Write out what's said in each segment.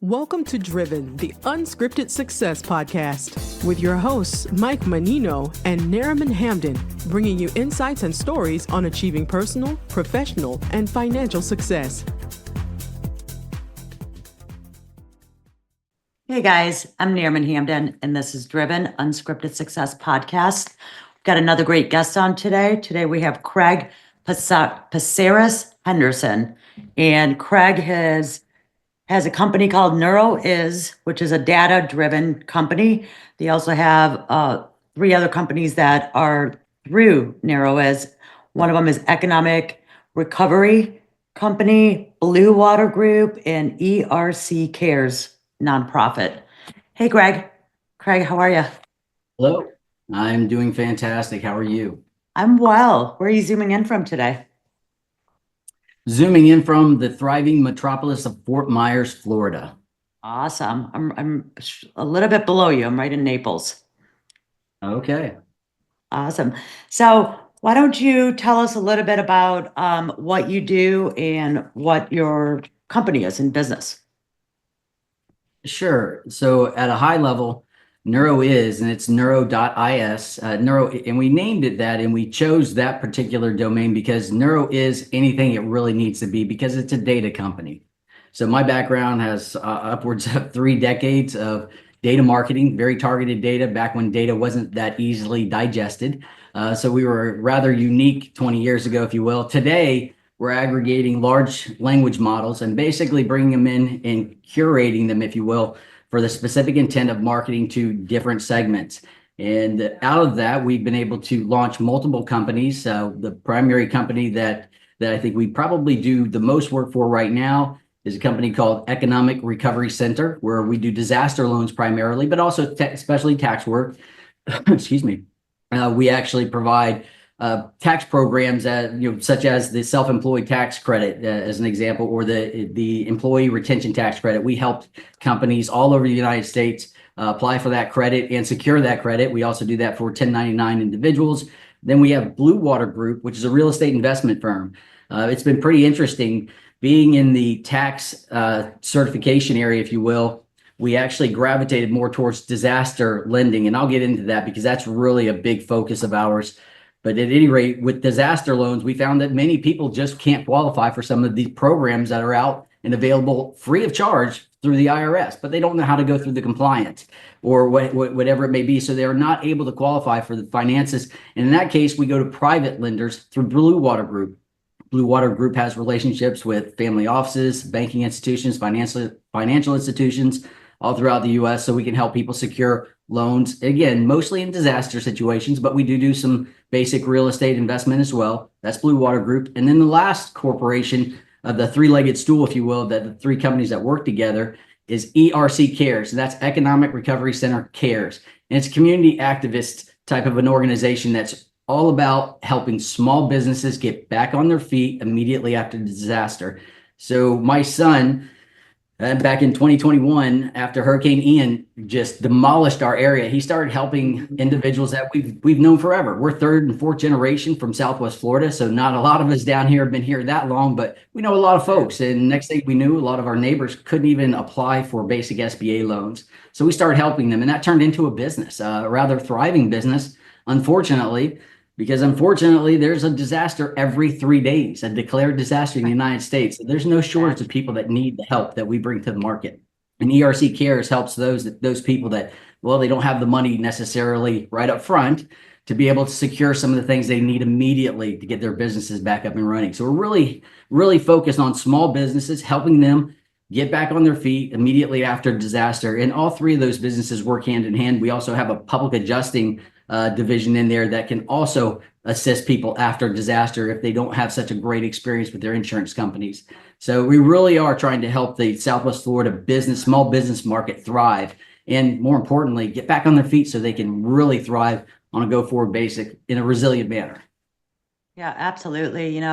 Welcome to Driven, the Unscripted Success podcast, with your hosts, Mike Menino and Nariman Hamden, bringing you insights and stories on achieving personal, professional, and financial success. Hey guys, I'm Nariman Hamden, and this is Driven, Unscripted Success podcast. We've got another great guest on today. Today we have Craig Pisaris-Henderson, and Craig has a company called NeuroIs, which is a data-driven company. They also have three other companies that are through NeuroIs. One of them is Economic Recovery Company, Blue Water Group, and ERC Cares nonprofit. Hey, Greg. Craig, how are you? Hello. I'm doing fantastic. How are you? I'm well. Where are you zooming in from today? Zooming in from the thriving metropolis of Fort Myers, Florida. Awesome. I'm a little bit below you. I'm right in Naples. Okay. Awesome. So why don't you tell us a little bit about what you do and what your company is in business? Sure. So at a high level, NeuroIs, and it's neuro.is, and we named it that, and we chose that particular domain because Neuro is anything it really needs to be because it's a data company. So my background has upwards of 3 decades of data marketing, very targeted data back when data wasn't that easily digested. So we were rather unique 20 years ago, if you will. Today, we're aggregating large language models and basically bringing them in and curating them, if you will, for the specific intent of marketing to different segments. And out of that, we've been able to launch multiple companies. The primary company that I think we probably do the most work for right now is a company called Economic Recovery Center, where we do disaster loans primarily, but also especially tax work. Excuse me. We actually provide tax programs such as the self-employed tax credit, as an example, or the employee retention tax credit. We helped companies all over the United States apply for that credit and secure that credit. We also do that for 1099 individuals. Then we have Blue Water Group, which is a real estate investment firm. It's been pretty interesting being in the tax certification area, if you will. We actually gravitated more towards disaster lending, and I'll get into that because that's really a big focus of ours. But at any rate, with disaster loans, we found that many people just can't qualify for some of these programs that are out and available free of charge through the IRS, but they don't know how to go through the compliance or whatever it may be. So they're not able to qualify for the finances. And in that case, we go to private lenders through Blue Water Group. Blue Water Group has relationships with family offices, banking institutions, financial institutions all throughout the U.S. So we can help people secure loans, again, mostly in disaster situations, but we do some basic real estate investment as well. That's Blue Water Group. And then the last corporation of the three-legged stool, if you will, that the three companies that work together is ERC Cares. And that's Economic Recovery Center Cares. And it's a community activist type of an organization that's all about helping small businesses get back on their feet immediately after disaster. So my son, back in 2021, after Hurricane Ian just demolished our area, he started helping individuals that we've known forever. We're third and fourth generation from Southwest Florida, so not a lot of us down here have been here that long, but we know a lot of folks. And next thing we knew, a lot of our neighbors couldn't even apply for basic SBA loans. So we started helping them, and that turned into a business, a rather thriving business, unfortunately. Because unfortunately, there's a disaster every 3 days, a declared disaster in the United States. There's no shortage of people that need the help that we bring to the market. And ERC Cares helps those people that, well, they don't have the money necessarily right up front to be able to secure some of the things they need immediately to get their businesses back up and running. So we're really, really focused on small businesses, helping them get back on their feet immediately after disaster. And all three of those businesses work hand in hand. We also have a public adjusting division in there that can also assist people after disaster if they don't have such a great experience with their insurance companies. So we really are trying to help the Southwest Florida small business market thrive, and more importantly, get back on their feet so they can really thrive on a go-forward basis in a resilient manner. Yeah, absolutely.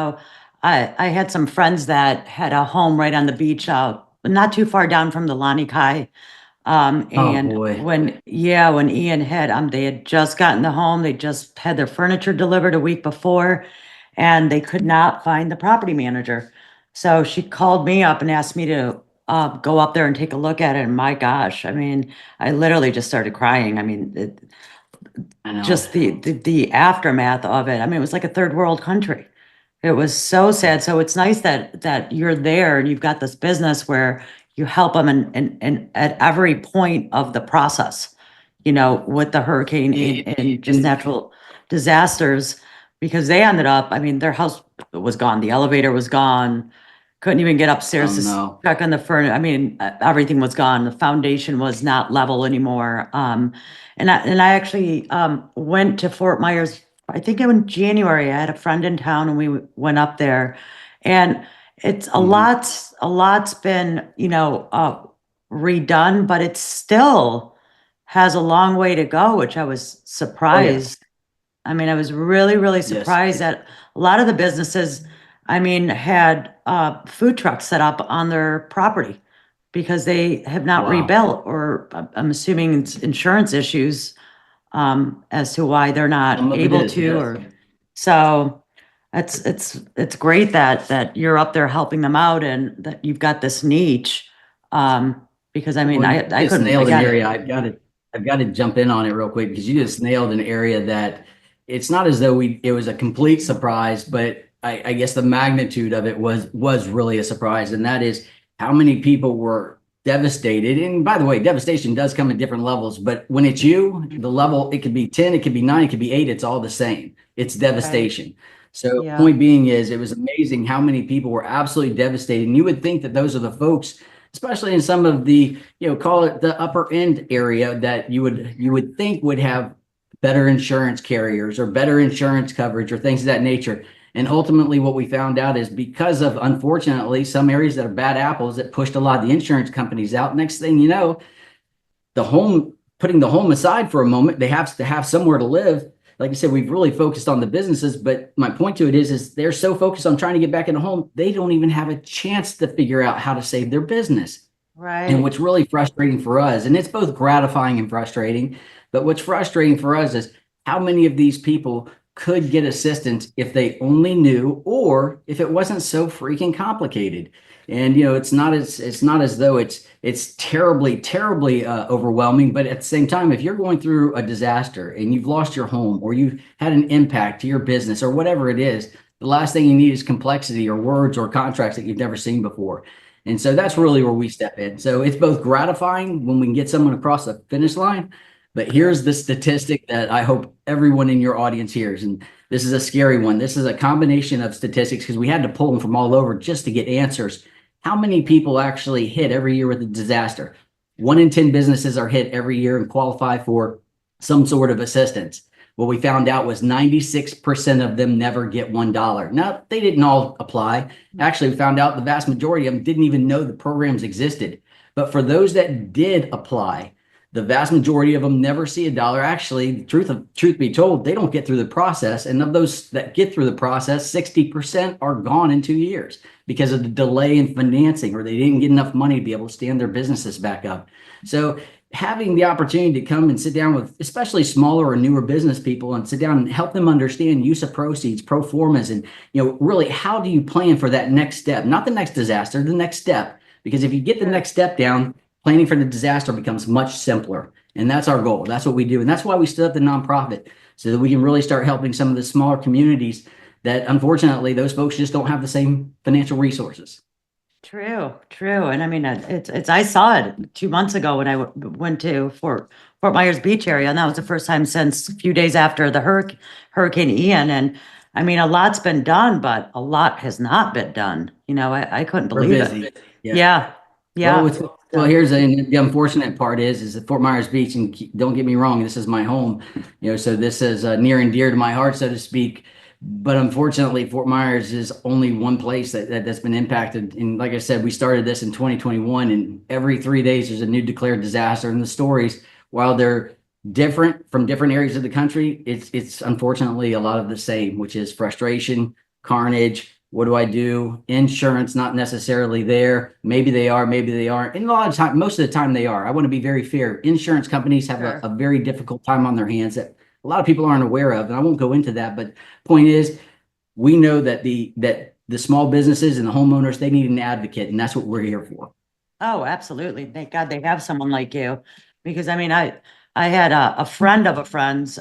I had some friends that had a home right on the beach, not too far down from the Lani Kai. And when Ian hit, they had just gotten the home. They just had their furniture delivered a week before, and they could not find the property manager. So she called me up and asked me to go up there and take a look at it. And my gosh, I mean, I literally just started crying. I mean, I know. just the aftermath of it. I mean, it was like a third world country. It was so sad. So it's nice that you're there and you've got this business where you help them and at every point of the process, with the hurricane and just natural disasters, because they ended up, I mean, their house was gone. The elevator was gone. Couldn't even get upstairs Oh, to no. check on the furniture. I mean, everything was gone. The foundation was not level anymore. And I actually went to Fort Myers, I think in January. I had a friend in town and we went up there. And it's a lot's been, redone, but it still has a long way to go, which I was surprised. I mean, I was really, really surprised that a lot of the businesses, I mean, had food trucks set up on their property because they have not Wow. rebuilt, or I'm assuming it's insurance issues as to why they're not Some of it able is, to. yes. Or so it's great that you're up there helping them out and that you've got this niche. Because I mean, Well, I you just couldn't. nailed an again, area. I've got to jump in on it real quick because you just nailed an area that it's not as though it was a complete surprise, but I guess the magnitude of it was really a surprise. And that is how many people were devastated. And by the way, devastation does come in different levels, but when it's you, the level, it could be 10, it could be 9, it could be 8, it's all the same. It's devastation. So Yeah. point being is, it was amazing how many people were absolutely devastated. And you would think that those are the folks, especially in some of the, call it the upper end area, that you would think would have better insurance carriers or better insurance coverage or things of that nature. And ultimately what we found out is because of, unfortunately, some areas that are bad apples that pushed a lot of the insurance companies out. Next thing you know, putting the home aside for a moment, they have to have somewhere to live. Like I said, we've really focused on the businesses, but my point to it is they're so focused on trying to get back in the home, they don't even have a chance to figure out how to save their business. Right. And what's really frustrating for us, and it's both gratifying and frustrating, but what's frustrating for us is how many of these people could get assistance if they only knew, or if it wasn't so freaking complicated. And it's not as though it's terribly overwhelming, but at the same time, if you're going through a disaster and you've lost your home or you've had an impact to your business or whatever it is, the last thing you need is complexity or words or contracts that you've never seen before. And so that's really where we step in. So it's both gratifying when we can get someone across the finish line, but here's the statistic that I hope everyone in your audience hears. And this is a scary one. This is a combination of statistics because we had to pull them from all over just to get answers. How many people actually hit every year with a disaster? 1 in 10 businesses are hit every year and qualify for some sort of assistance. What we found out was 96% of them never get $1. Now, they didn't all apply. Actually, we found out the vast majority of them didn't even know the programs existed. But for those that did apply, the vast majority of them never see $1. Actually, truth be told, they don't get through the process. And of those that get through the process, 60% are gone in 2 years because of the delay in financing, or they didn't get enough money to be able to stand their businesses back up. So having the opportunity to come and sit down with especially smaller or newer business people and sit down and help them understand use of proceeds, pro formas, and really how do you plan for that next step, not the next disaster, the next step. Because if you get the next step down, planning for the disaster becomes much simpler. And that's our goal. That's what we do. And that's why we stood up the nonprofit, so that we can really start helping some of the smaller communities that unfortunately those folks just don't have the same financial resources. True. And I mean, I saw it 2 months ago when I went to Fort Myers Beach area, and that was the first time since a few days after the Hurricane Ian. And I mean, a lot's been done, but a lot has not been done. I couldn't We're believe busy. it. Yeah. Well, here's the unfortunate part is that Fort Myers Beach, and don't get me wrong, this is my home, so this is near and dear to my heart, so to speak. But unfortunately, Fort Myers is only one place that's been impacted. And like I said, we started this in 2021, and every 3 days there's a new declared disaster. And the stories, while they're different from different areas of the country, it's unfortunately a lot of the same, which is frustration, carnage. What do I do? Insurance not necessarily there. Maybe they are, maybe they aren't. And a lot of time, most of the time they are. I want to be very fair. Insurance companies have a very difficult time on their hands that a lot of people aren't aware of. And I won't go into that, but point is, we know that the small businesses and the homeowners, they need an advocate, and that's what we're here for. Oh, absolutely. Thank God they have someone like you. Because I mean, I had a friend of a friend's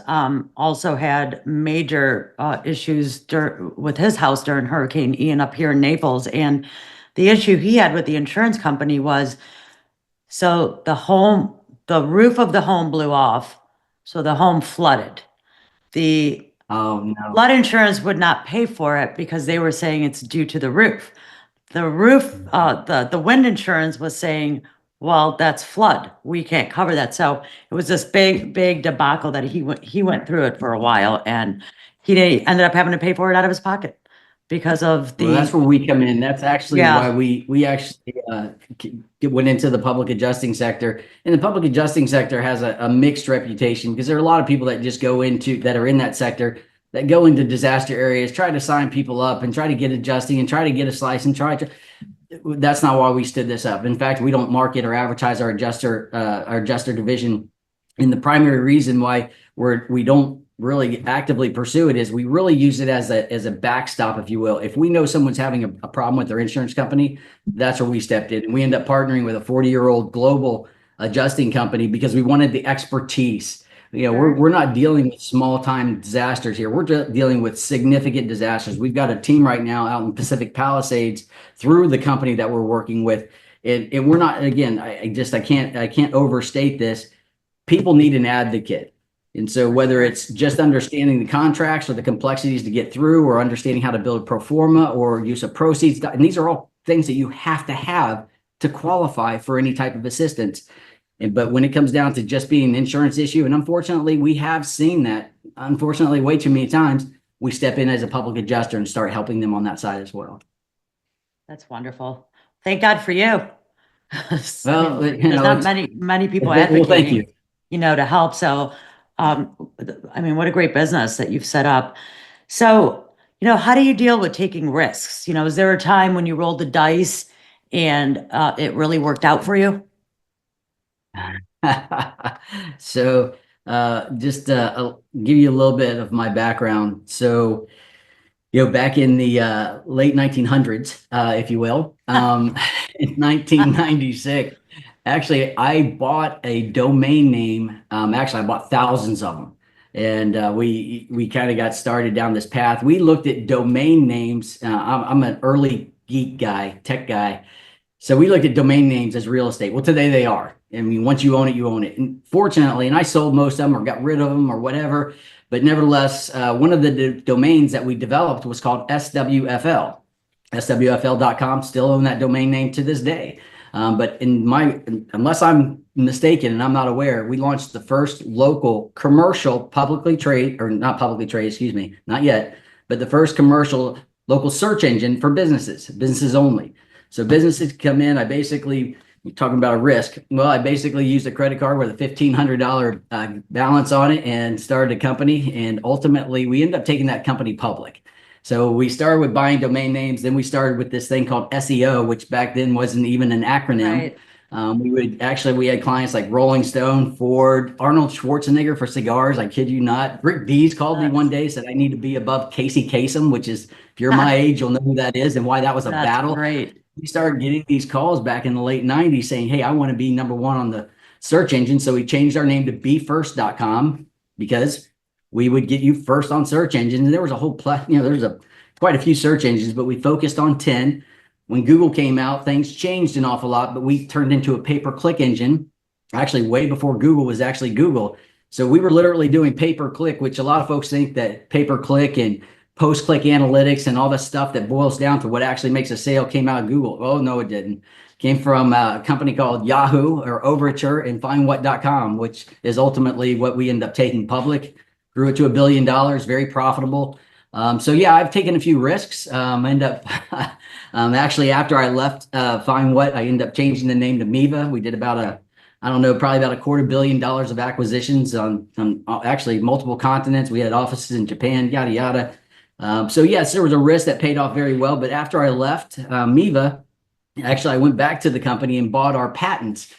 also had major issues with his house during Hurricane Ian up here in Naples. And the issue he had with the insurance company was, so the roof of the home blew off, so the home flooded. The Oh, no. flood insurance would not pay for it because they were saying it's due to the roof. The wind insurance was saying, well, that's flood. We can't cover that. So it was this big debacle that he went through it for a while, and ended up having to pay for it out of his pocket because of Well, that's where we come in. That's actually Yeah. why we actually went into the public adjusting sector. And the public adjusting sector has a mixed reputation because there are a lot of people that just that are in that sector that go into disaster areas, try to sign people up and try to get adjusting and try to get a slice and that's not why we stood this up. In fact, we don't market or advertise our adjuster division. And the primary reason why we don't really actively pursue it is we really use it as a backstop, if you will. If we know someone's having a problem with their insurance company, that's where we stepped in. And we end up partnering with a 40-year-old global adjusting company because we wanted the expertise. We're not dealing with small time disasters here. We're dealing with significant disasters. We've got a team right now out in Pacific Palisades through the company that we're working with. And we're not, again, I can't overstate this. People need an advocate. And so whether it's just understanding the contracts or the complexities to get through, or understanding how to build pro forma or use of proceeds, and these are all things that you have to qualify for any type of assistance. But when it comes down to just being an insurance issue, and unfortunately, we have seen that, way too many times, we step in as a public adjuster and start helping them on that side as well. That's wonderful. Thank God for you. Well, there's not many people well, thank you. To help. So, I mean, what a great business that you've set up. So, how do you deal with taking risks? Is there a time when you rolled the dice and it really worked out for you? So just give you a little bit of my background. So, back in the late 1900s, if you will, in 1996, actually, I bought a domain name. Actually, I bought thousands of them. And we kind of got started down this path. We looked at domain names. I'm an early geek guy, tech guy. So we looked at domain names as real estate. Well, today they are. I mean, once you own it, you own it. And fortunately, and I sold most of them or got rid of them or whatever. But nevertheless, one of the domains that we developed was called SWFL. SWFL.com, still own that domain name to this day. But unless I'm mistaken and I'm not aware, we launched the first local commercial not yet, but the first commercial local search engine for businesses only. So businesses come in, you're talking about a risk. Well, I basically used a credit card with a $1,500 balance on it and started a company. And ultimately, we ended up taking that company public. So we started with buying domain names. Then we started with this thing called SEO, which back then wasn't even an acronym. Right. We had clients like Rolling Stone, Ford, Arnold Schwarzenegger for cigars. I kid you not. Rick Dees called me one day, said I need to be above Casey Kasem, which is, if you're my age, you'll know who that is and why that was a battle. Great. We started getting these calls back in the late 90s saying, hey, I want to be number one on the search engine. So we changed our name to BeFirst.com because we would get you first on search engines. And there was a whole quite a few search engines, but we focused on 10. When Google came out, things changed an awful lot, but we turned into a pay-per-click engine, actually way before Google was actually Google. So we were literally doing pay-per-click, which a lot of folks think that pay-per-click and post-click analytics and all the stuff that boils down to what actually makes a sale came out of Google. Oh, no, it didn't. Came from a company called Yahoo or Overture and FindWhat.com, which is ultimately what we end up taking public. Grew it to $1 billion, very profitable. So yeah, I've taken a few risks. Actually, after I left FindWhat, I ended up changing the name to Miva. We did probably about $250 million of acquisitions on actually multiple continents. We had offices in Japan, yada, yada. So yes, there was a risk that paid off very well. But after I left Miva, actually, I went back to the company and bought our patents.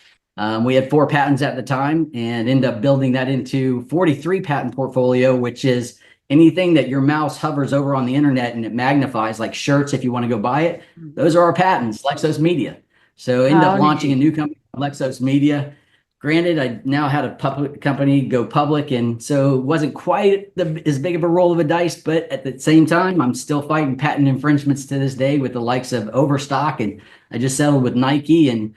We had 4 patents at the time and ended up building that into 43 patent portfolio, which is anything that your mouse hovers over on the internet and it magnifies, like shirts, if you want to go buy it. Those are our patents, Lexos Media. So I ended up launching neat. a new company, Lexos Media. Granted, I now had a public company go public, and so it wasn't quite as big of a roll of a dice, but at the same time, I'm still fighting patent infringements to this day with the likes of Overstock, and I just settled with Nike and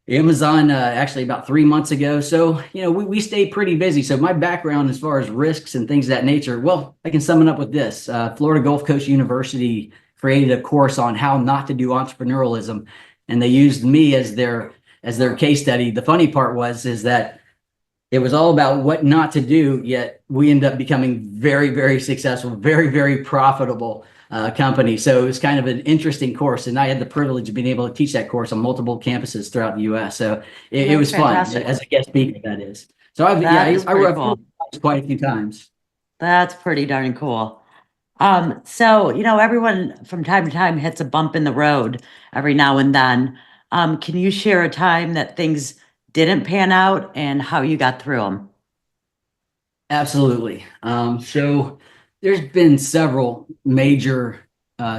Amazon actually about 3 months ago. So, we stay pretty busy. So my background as far as risks and things of that nature, well, I can sum it up with this. Florida Gulf Coast University created a course on how not to do entrepreneurialism, and they used me as their case study. The funny part is that it was all about what not to do, yet we end up becoming very, very successful, very, very profitable company. So it was kind of an interesting course, and I had the privilege of being able to teach that course on multiple campuses throughout the U.S. So it was fantastic. fun as a guest speaker, that is. So I've Cool. quite a few times. That's pretty darn cool. So, everyone from time to time hits a bump in the road every now and then. Can you share a time that things didn't pan out and how you got through them? Absolutely. So there's been several major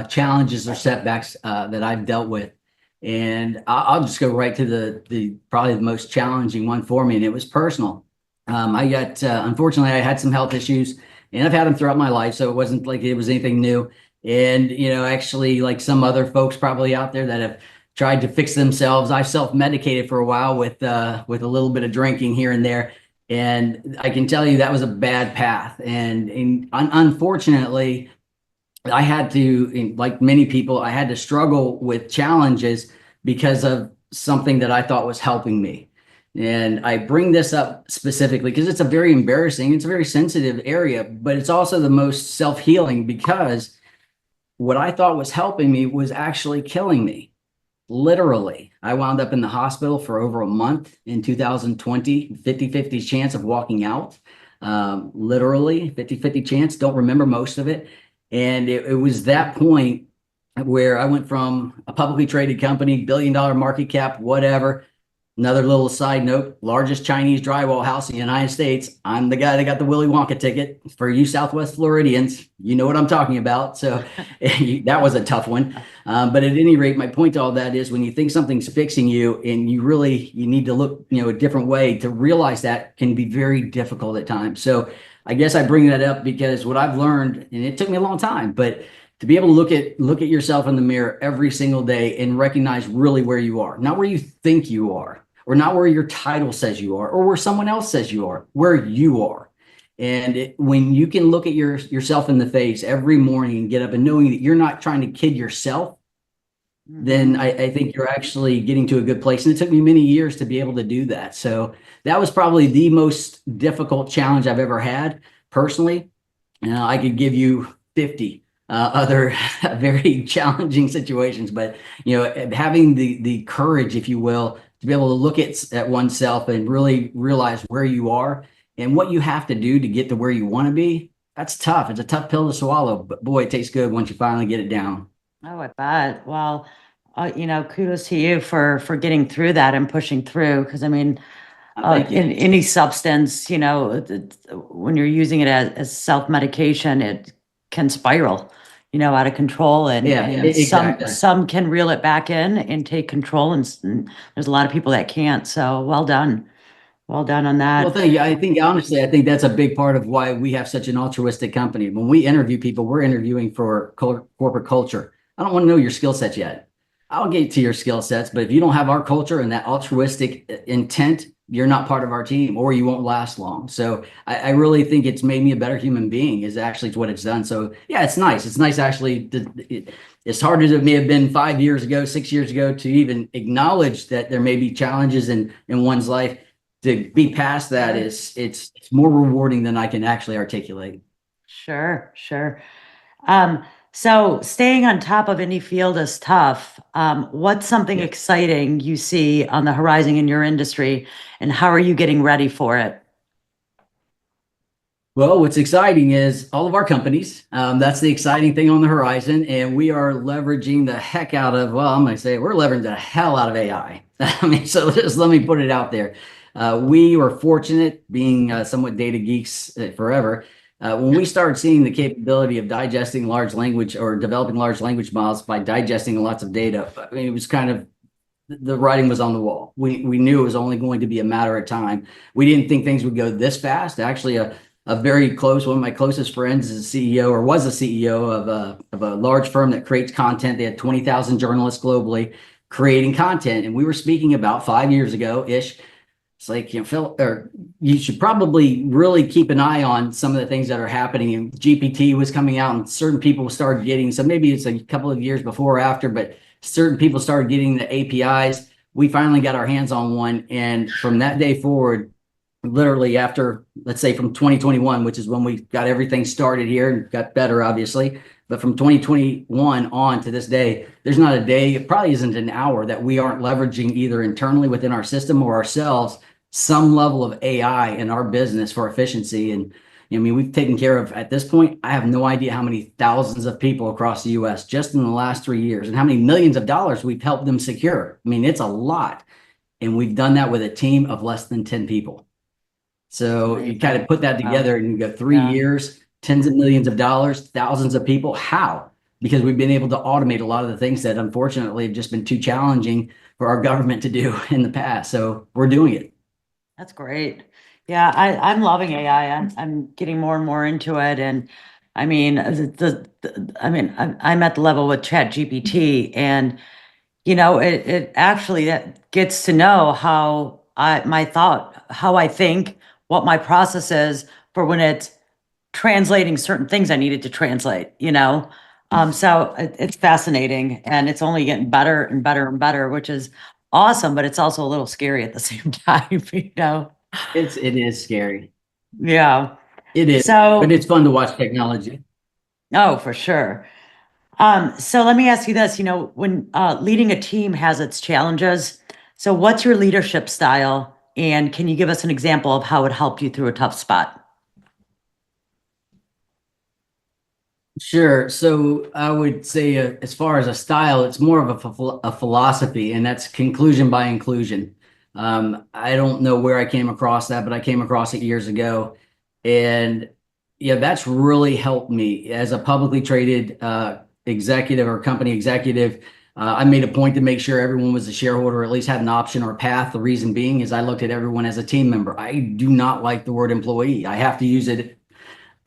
challenges or setbacks that I've dealt with, and I'll just go right to the probably the most challenging one for me, and it was personal. I got unfortunately I had some health issues, and I've had them throughout my life, so it wasn't like it was anything new. And actually, like some other folks probably out there that have tried to fix themselves, I self-medicated for a while with a little bit of drinking here and there. And I can tell you that was a bad path. And unfortunately, I had to, like many people, I had to struggle with challenges because of something that I thought was helping me. And I bring this up specifically because it's a very embarrassing, it's a very sensitive area, but it's also the most self-healing because what I thought was helping me was actually killing me. Literally, I wound up in the hospital for over a month in 2020, 50-50 chance of walking out. Literally 50-50 chance, don't remember most of it. And it was that point where I went from a publicly traded company, billion-dollar market cap, whatever. Another little side note, largest Chinese drywall house in the United States. I'm the guy that got the Willy Wonka ticket. For you Southwest Floridians, you know what I'm talking about. So that was a tough one. But at any rate, my point to all that is when you think something's fixing you and you need to look, a different way, to realize that can be very difficult at times. So I guess I bring that up because what I've learned, and it took me a long time, but to be able to look at yourself in the mirror every single day and recognize really where you are, not where you think you are, or not where your title says you are, or where someone else says you are, where you are. And when you can look at yourself in the face every morning and get up and knowing that you're not trying to kid yourself, then I think you're actually getting to a good place. And it took me many years to be able to do that. So that was probably the most difficult challenge I've ever had personally. I could give you 50 other very challenging situations, but having the courage, if you will, to be able to look at oneself and really realize where you are and what you have to do to get to where you want to be, that's tough. It's a tough pill to swallow, but boy, it tastes good once you finally get it down. Oh, I bet. Well, kudos to you for getting through that and pushing through. Because I mean, in any substance, when you're using it as self-medication, it can spiral, out of control. And, exactly. some can reel it back in and take control. And there's a lot of people that can't. So well done. Well done on that. Well, thank you. I think that's a big part of why we have such an altruistic company. When we interview people, we're interviewing for corporate culture. I don't want to know your skill sets yet. I'll get to your skill sets, but if you don't have our culture and that altruistic intent, you're not part of our team, or you won't last long. So I really think it's made me a better human being, is actually what it's done. So yeah, it's nice. It's nice actually. As hard as it may have been 5 years ago, 6 years ago, to even acknowledge that there may be challenges in one's life, to be past that it's more rewarding than I can actually articulate. Sure. So staying on top of any field is tough. What's something exciting you see on the horizon in your industry, and how are you getting ready for it? Well, what's exciting is all of our companies. That's the exciting thing on the horizon, and we are leveraging the heck out of, I'm going to say we're leveraging the hell out of AI. I mean, so just let me put it out there. We were fortunate, being somewhat data geeks forever, when we started seeing the capability of digesting large language or developing large language models by digesting lots of data. I mean, it was kind of the writing was on the wall. We knew it was only going to be a matter of time. We didn't think things would go this fast. Actually, a very close, one of my closest friends is a CEO, or was a CEO of a large firm that creates content. They had 20,000 journalists globally creating content. And we were speaking about 5 years ago ish. It's like, Phil, or you should probably really keep an eye on some of the things that are happening. And GPT was coming out and certain people started getting, so maybe it's a couple of years before or after, but certain people started getting the APIs. We finally got our hands on one. And from that day forward, literally after, let's say from 2021, which is when we got everything started here and got better, obviously. But from 2021 on to this day, there's not a day, it probably isn't an hour that we aren't leveraging either internally within our system or ourselves, some level of AI in our business for efficiency. And I mean, we've taken care of, at this point, I have no idea how many thousands of people across the US just in the last 3 years and how many millions of dollars we've helped them secure. I mean, it's a lot. And we've done that with a team of less than 10 people. So you kind of put that together and you go 3 years, tens of millions of dollars, thousands of people. How? Because we've been able to automate a lot of the things that unfortunately have just been too challenging for our government to do in the past. So we're doing it. That's great. Yeah, I'm loving AI. I'm getting more and more into it. And I mean, I'm at the level with Chat GPT, and it actually that gets to know how how I think, what my process is for when it's translating certain things I needed to translate. So it's fascinating, and it's only getting better and better and better, which is awesome, but it's also a little scary at the same time. It is scary. Yeah. It is, So, but it's fun to watch technology. oh, for sure. So let me ask you this, when leading a team has its challenges, so what's your leadership style? And can you give us an example of how it helped you through a tough spot? Sure. So I would say, as far as a style, it's more of a philosophy, and that's conclusion by inclusion. I don't know where I came across that, but I came across it years ago. And yeah, that's really helped me as a publicly traded executive or company executive. I made a point to make sure everyone was a shareholder, or at least had an option or path. The reason being is I looked at everyone as a team member. I do not like the word employee. I have to use it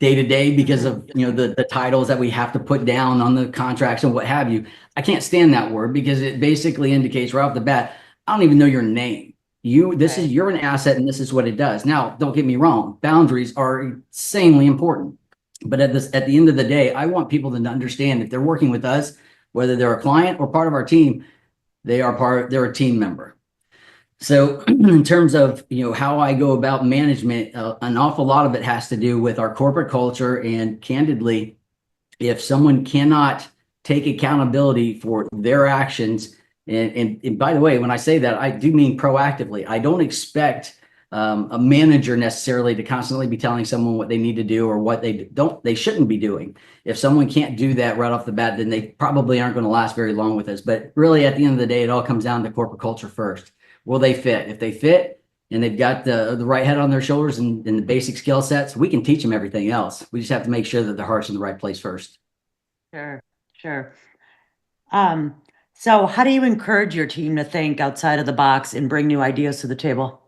day to day because of the titles that we have to put down on the contracts and what have you. I can't stand that word because it basically indicates right off the bat, I don't even know your name. You're an asset, and this is what it does. Now, don't get me wrong, boundaries are insanely important. But at the end of the day, I want people to understand if they're working with us, whether they're a client or part of our team, they're a team member. So in terms of how I go about management, an awful lot of it has to do with our corporate culture. And candidly, if someone cannot take accountability for their actions, and by the way, when I say that, I do mean proactively. I don't expect a manager necessarily to constantly be telling someone what they need to do or what they shouldn't be doing. If someone can't do that right off the bat, then they probably aren't going to last very long with us. But really, at the end of the day, it all comes down to corporate culture first. Will they fit? If they fit and they've got the right head on their shoulders and the basic skill sets, we can teach them everything else. We just have to make sure that their heart's in the right place first. Sure. So how do you encourage your team to think outside of the box and bring new ideas to the table?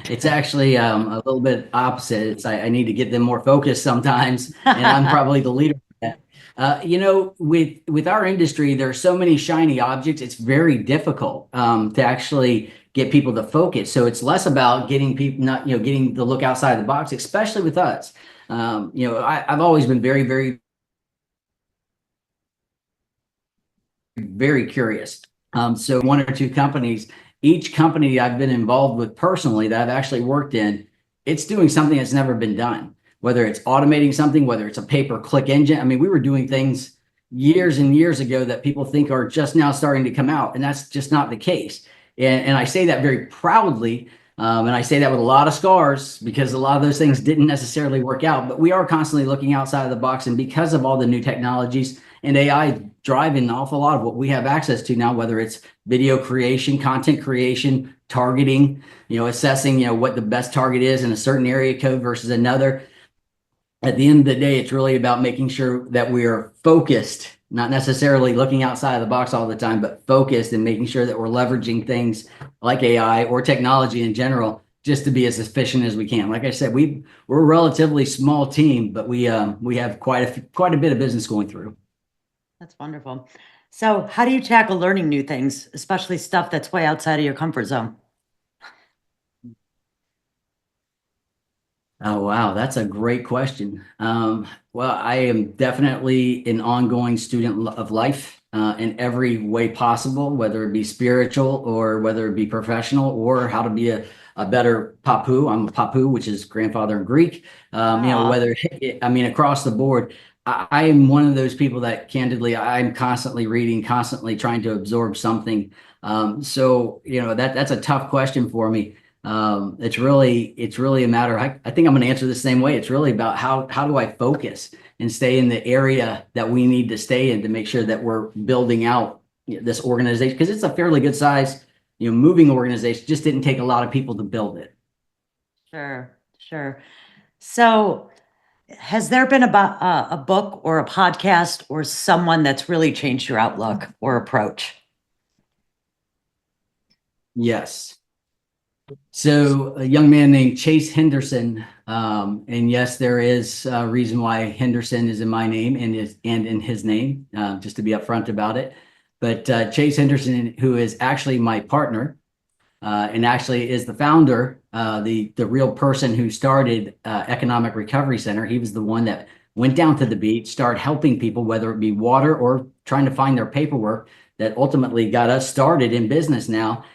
It's actually a little bit opposite. I need to get them more focused sometimes, and I'm probably the leader. With our industry, there are so many shiny objects. It's very difficult to actually get people to focus. So it's less about getting people, not getting the look outside the box, especially with us. I've always been very, very, very curious. So one or two companies, each company I've been involved with personally that I've actually worked in, it's doing something that's never been done. Whether it's automating something, whether it's a pay-per-click engine. I mean, we were doing things years and years ago that people think are just now starting to come out, and that's just not the case. And I say that very proudly, and I say that with a lot of scars because a lot of those things didn't necessarily work out. But we are constantly looking outside of the box, and because of all the new technologies and AI driving an awful lot of what we have access to now, whether it's video creation, content creation, targeting, assessing, what the best target is in a certain area code versus another. At the end of the day, it's really about making sure that we are focused not necessarily looking outside of the box all the time, but focused and making sure that we're leveraging things like AI or technology in general, just to be as efficient as we can. Like I said, we're a relatively small team, but we have quite a bit of business going through. That's wonderful. So how do you tackle learning new things, especially stuff that's way outside of your comfort zone? Oh, wow. That's a great question. Well, I am definitely an ongoing student of life in every way possible, whether it be spiritual or whether it be professional, or how to be a better papu. I'm a papu, which is grandfather in Greek. Whether, I mean, across the board, I am one of those people that candidly, I'm constantly reading, constantly trying to absorb something. That's a tough question for me. It's really a matter. I think I'm going to answer the same way. It's really about how do I focus and stay in the area that we need to stay in to make sure that we're building out this organization, because it's a fairly good size, moving organization. Just didn't take a lot of people to build it. Sure. So has there been a book or a podcast or someone that's really changed your outlook or approach? Yes. So a young man named Chase Henderson, and yes, there is a reason why Henderson is in my name and in his name, just to be upfront about it. But Chase Henderson, who is actually my partner, and actually is the founder, the real person who started Economic Recovery Center. He was the one that went down to the beach, started helping people, whether it be water or trying to find their paperwork, that ultimately got us started in business now.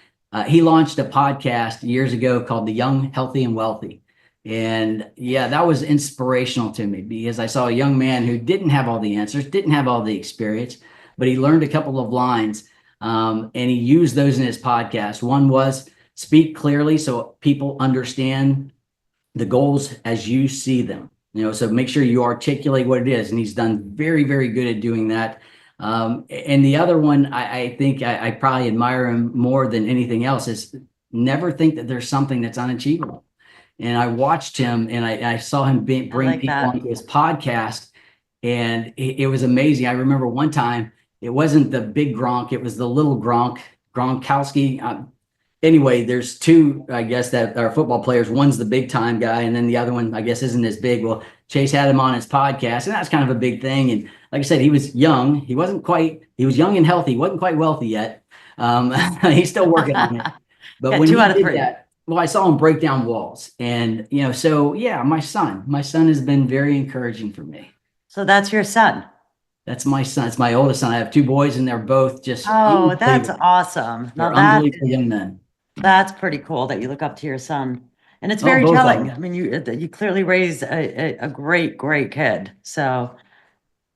He launched a podcast years ago called The Young, Healthy, and Wealthy. And yeah, that was inspirational to me, because I saw a young man who didn't have all the answers, didn't have all the experience, but he learned a couple of lines, and he used those in his podcast. One was speak clearly so people understand the goals as you see them. So make sure you articulate what it is. And he's done very, very good at doing that. And the other one, I think I probably admire him more than anything else, is never think that there's something that's unachievable. And I watched him, and I saw him bring people onto his podcast, and it was amazing. I remember one time, it wasn't the big Gronk, it was the little Gronkowski. Anyway, there's two, I guess, that are football players. One's the big time guy, and then the other one, I guess, isn't as big. Well, Chase had him on his podcast, and that's kind of a big thing. And like I said, he was young. He was young and healthy. He wasn't quite wealthy yet. He's still working on it. But when he did that, well, I saw him break down walls. And, so yeah, my son has been very encouraging for me. So that's your son? That's my son. It's my oldest son. I have two boys, and they're both just that's awesome. They're unbelievable young men. That's pretty cool that you look up to your son. And it's very telling. I mean, you clearly raised a great kid. So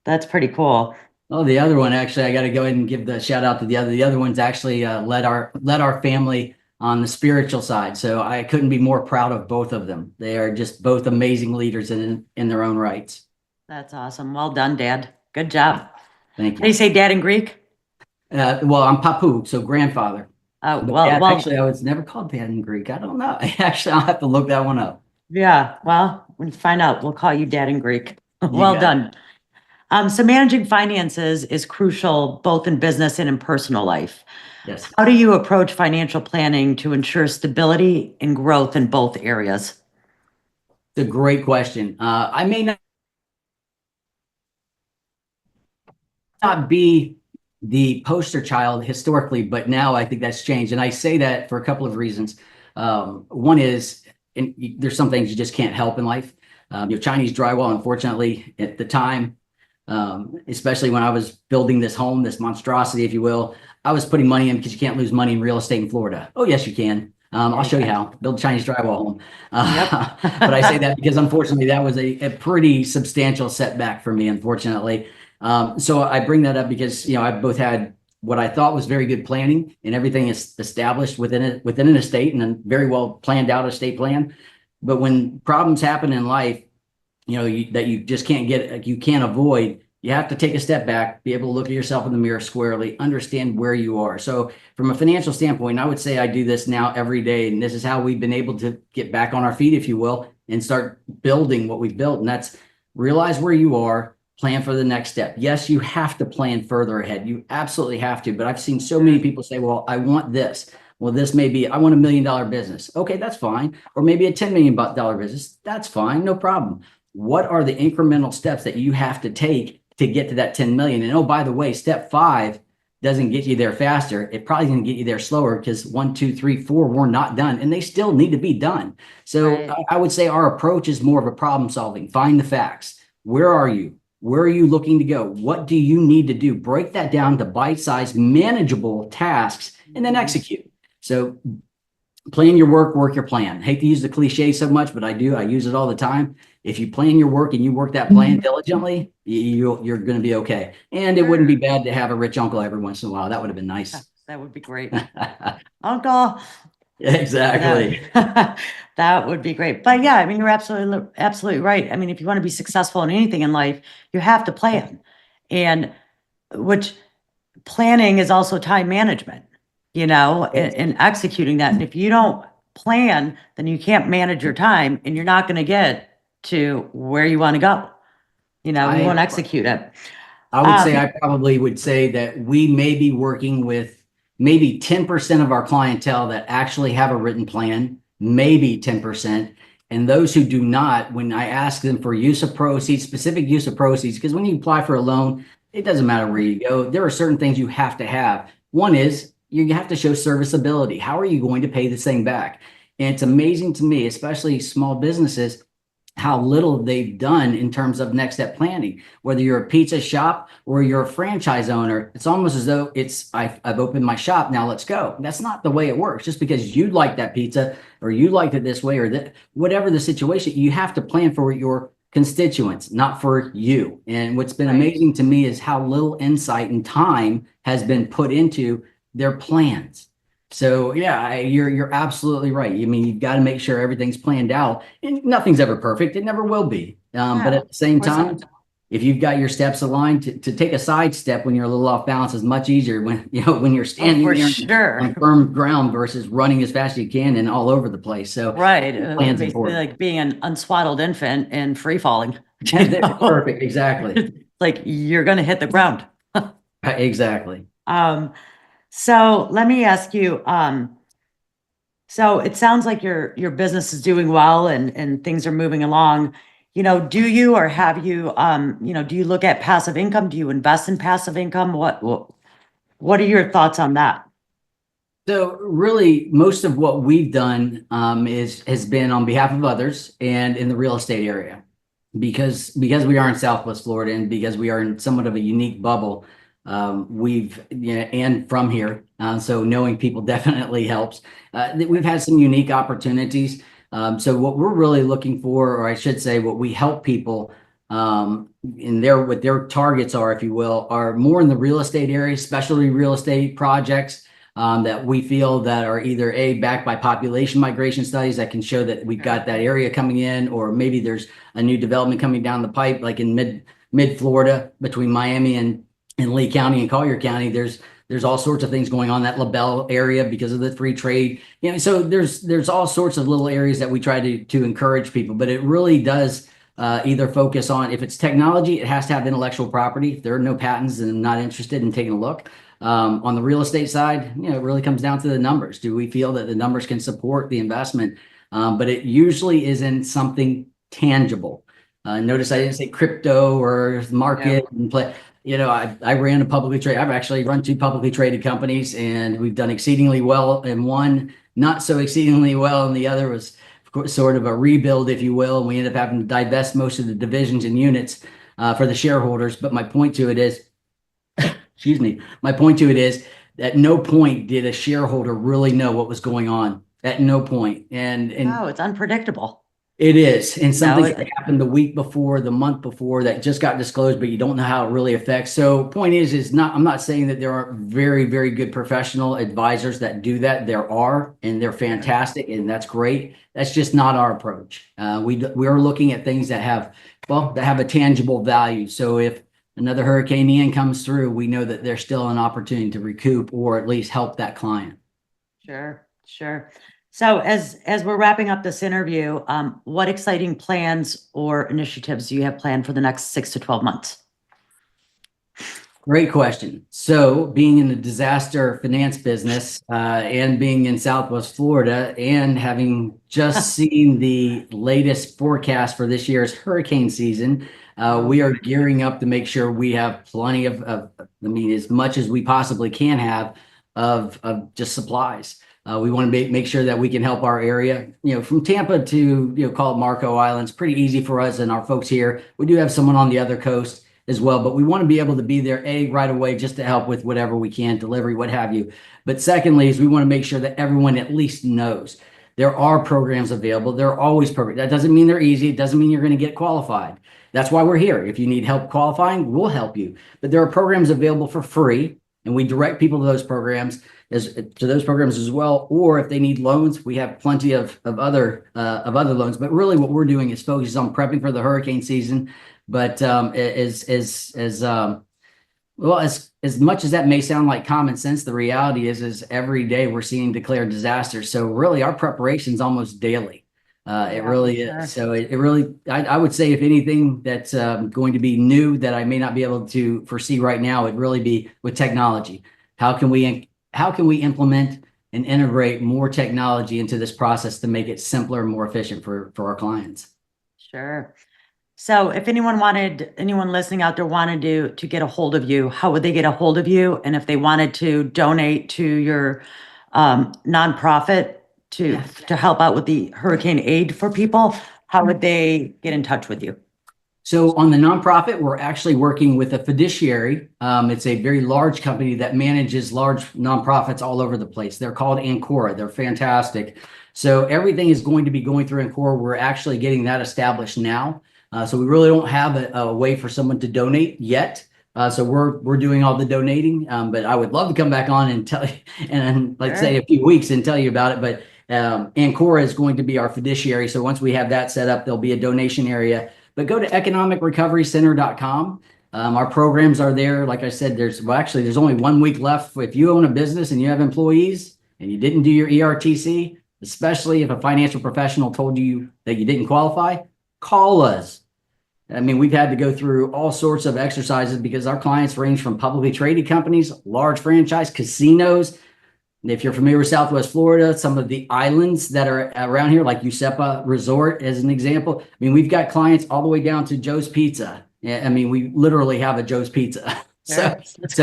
that's pretty cool. Oh, the other one, actually, I got to go ahead and give the shout out to the other one's actually led our family on the spiritual side. So I couldn't be more proud of both of them. They are just both amazing leaders in their own rights. That's awesome. Well done, Dad. Good job. Thank you. How do you say dad in Greek? Well, I'm papu, so grandfather. Oh, actually, I was never called dad in Greek. I don't know. Actually, I'll have to look that one up. Yeah. Well, when you find out, we'll call you dad in Greek. Well done. So managing finances is crucial both in business and in personal life. Yes. How do you approach financial planning to ensure stability and growth in both areas? It's a great question. I may not be the poster child historically, but now I think that's changed. And I say that for a couple of reasons. One is, and there's some things you just can't help in life. Chinese drywall, unfortunately, at the time, especially when I was building this home, this monstrosity, if you will, I was putting money in because you can't lose money in real estate in Florida. Oh, yes, you can. I'll show you how. Build a Chinese drywall home. But I say that because, unfortunately, that was a pretty substantial setback for me, unfortunately. So I bring that up because, I've both had what I thought was very good planning, and everything is established within an estate and a very well planned out estate plan. But when problems happen in life, that you just can't you can't avoid, you have to take a step back, be able to look at yourself in the mirror squarely, understand where you are. So from a financial standpoint, I would say I do this now every day. And this is how we've been able to get back on our feet, if you will, and start building what we've built. And that's realize where you are, plan for the next step. Yes, you have to plan further ahead. You absolutely have to. But I've seen so many people say, well, I want this. Well, this may be, I want $1 million business. Okay, that's fine. Or maybe a $10 million business. That's fine. No problem. What are the incremental steps that you have to take to get to that 10 million? And oh, by the way, step 5 doesn't get you there faster. It probably going to get you there slower because 1, 2, 3, 4 were not done and they still need to be done. So Right. I would say our approach is more of a problem solving. Find the facts. Where are you? Where are you looking to go? What do you need to do? Break that down to bite-sized, manageable tasks and then execute. So plan your work, work your plan. Hate to use the cliche so much, but I do. I use it all the time. If you plan your work and you work that plan diligently, you're going to be okay. And it wouldn't be bad to have a rich uncle every once in a while. That would have been nice. That would be great. Uncle. Exactly. That would be great. But yeah, I mean, you're absolutely right. I mean, if you want to be successful in anything in life, you have to plan. And which planning is also time management, and executing that. And if you don't plan, then you can't manage your time and you're not going to get to where you want to go. You won't execute it. I would say, I probably would say that we may be working with maybe 10% of our clientele that actually have a written plan, maybe 10%. And those who do not, when I ask them for use of proceeds, specific use of proceeds, because when you apply for a loan, it doesn't matter where you go. There are certain things you have to have. One is you have to show serviceability. How are you going to pay this thing back? And it's amazing to me, especially small businesses, how little they've done in terms of next step planning. Whether you're a pizza shop or you're a franchise owner, it's almost as though I've opened my shop, now let's go. That's not the way it works. Just because you like that pizza or you liked it this way or that, whatever the situation, you have to plan for your constituents, not for you. And what's been amazing to me is how little insight and time has been put into their plans. So yeah, you're absolutely right. I mean, you've got to make sure everything's planned out, and nothing's ever perfect. It never will be. But at the same time, if you've got your steps aligned, to take a side step when you're a little off balance is much easier when you're standing there on firm ground versus running as fast as you can and all over the place. So plans basically like being an unswaddled infant and free falling. Perfect, exactly. Like you're going to hit the ground. Exactly. So let me ask you, so it sounds like your business is doing well and things are moving along. Do you or have you, do you look at passive income? Do you invest in passive income? What are your thoughts on that? So really, most of what we've done has been on behalf of others and in the real estate area, because we are in Southwest Florida and because we are in somewhat of a unique bubble. And from here, so knowing people definitely helps. We've had some unique opportunities. So what we're really looking for, or I should say, what we help people what their targets are, if you will, are more in the real estate area, especially real estate projects that we feel that are either backed by population migration studies that can show that we've got that area coming in, or maybe there's a new development coming down the pipe, like in mid Florida between Miami and Lee County and Collier County. There's all sorts of things going on in that LaBelle area because of the free trade. So there's all sorts of little areas that we try to encourage people, but it really does either focus on, if it's technology, it has to have intellectual property. If there are no patents, then I'm not interested in taking a look. On the real estate side, it really comes down to the numbers. Do we feel that the numbers can support the investment? But it usually isn't something tangible. Notice I didn't say crypto or market and play. I ran a publicly traded, I've actually run 2 publicly traded companies, and we've done exceedingly well in one, not so exceedingly well, and the other was sort of a rebuild, if you will. And we ended up having to divest most of the divisions and units for the shareholders. But my point to it is, at no point did a shareholder really know what was going on. At no point. And no, it's unpredictable. It is. And something that happened the week before, the month before, that just got disclosed, but you don't know how it really affects. So point is I'm not saying that there aren't very, very good professional advisors that do that. There are, and they're fantastic, and that's great. That's just not our approach. We are looking at things that have a tangible value. So if another Hurricane Ian comes through, we know that there's still an opportunity to recoup or at least help that client. Sure. So as we're wrapping up this interview, what exciting plans or initiatives do you have planned for the next 6 to 12 months? Great question. So being in the disaster finance business and being in Southwest Florida and having just seen the latest forecast for this year's hurricane season, we are gearing up to make sure we have plenty of as much as we possibly can have of just supplies. We want to make sure that we can help our area, from Tampa to, call it Marco Islands, pretty easy for us and our folks here. We do have someone on the other coast as well, but we want to be able to be there right away just to help with whatever we can, delivery, what have you. But secondly, is we want to make sure that everyone at least knows there are programs available. There are always programs. That doesn't mean they're easy. It doesn't mean you're going to get qualified. That's why we're here. If you need help qualifying, we'll help you. But there are programs available for free, and we direct people to those programs as well. Or if they need loans, we have plenty of other loans. But really, what we're doing is focused on prepping for the hurricane season. But as much as that may sound like common sense, the reality is every day we're seeing declared disasters. So really, our preparation is almost daily. It really is. So I would say if anything that's going to be new that I may not be able to foresee right now, it'd really be with technology. How can we implement and integrate more technology into this process to make it simpler and more efficient for our clients? Sure. So if anyone listening out there wanted to get a hold of you, how would they get a hold of you? And if they wanted to donate to your nonprofit to help out with the hurricane aid for people, how would they get in touch with you? So on the nonprofit, we're actually working with a fiduciary. It's a very large company that manages large nonprofits all over the place. They're called Ancora. They're fantastic. So everything is going to be going through Ancora. We're actually getting that established now. So we really don't have a way for someone to donate yet. So we're doing all the donating. But I would love to come back on and tell you, and let's say a few weeks and tell you about it. But Ancora is going to be our fiduciary. So once we have that set up, there'll be a donation area. But go to economicrecoverycenter.com. Our programs are there. Like I said, there's only 1 week left. If you own a business and you have employees and you didn't do your ERTC, especially if a financial professional told you that you didn't qualify, call us. I mean, we've had to go through all sorts of exercises because our clients range from publicly traded companies, large franchise, casinos. If you're familiar with Southwest Florida, some of the islands that are around here, like Usepa Resort, as an example. I mean, we've got clients all the way down to Joe's Pizza. I mean, we literally have a Joe's Pizza. So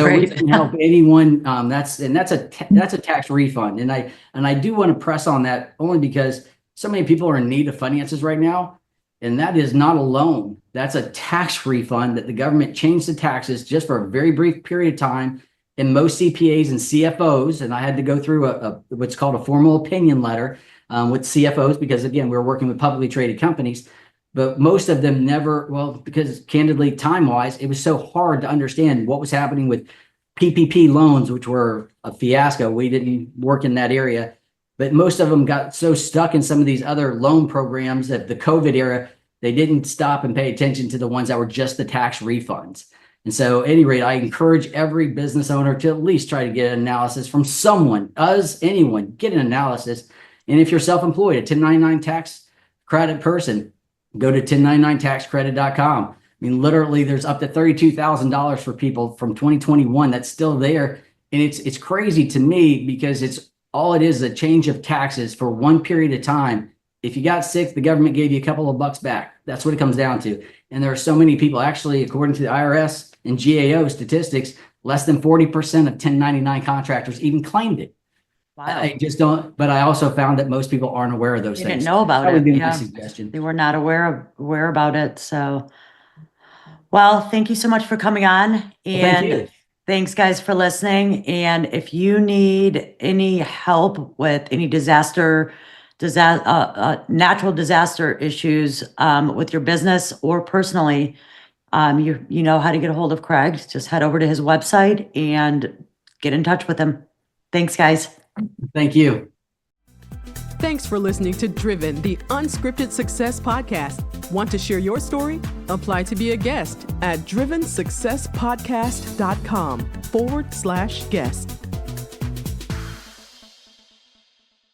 we can help anyone. That's a tax refund, and I do want to press on that only because so many people are in need of finances right now. And that is not a loan. That's a tax refund that the government changed the taxes just for a very brief period of time. And most CPAs and CFOs, and I had to go through what's called a formal opinion letter with CFOs because, again, we're working with publicly traded companies. But most of them because candidly, time-wise, it was so hard to understand what was happening with PPP loans, which were a fiasco. We didn't work in that area. But most of them got so stuck in some of these other loan programs at the COVID era, they didn't stop and pay attention to the ones that were just the tax refunds. And so at any rate, I encourage every business owner to at least try to get an analysis from someone, anyone, get an analysis. And if you're self-employed, a 1099 tax credit person, go to 1099taxcredit.com. I mean, literally, there's up to $32,000 for people from 2021 that's still there. And it's crazy to me because all it is a change of taxes for one period of time. If you got sick, the government gave you a couple of bucks back. That's what it comes down to. And there are so many people, actually, according to the IRS and GAO statistics, less than 40% of 1099 contractors even claimed it. Wow. I just don't, but I also found that most people aren't aware of those things. They didn't know about that would it. be my suggestion. They were not aware about it. So, well, thank you so much for coming on. And thank you. Thanks, guys, for listening. And if you need any help with any natural disaster issues with your business or personally, you know how to get a hold of Craig. Just head over to his website and get in touch with him. Thanks, guys. Thank you. Thanks for listening to Driven, the Unscripted Success podcast. Want to share your story? Apply to be a guest at drivensuccesspodcast.com/guest.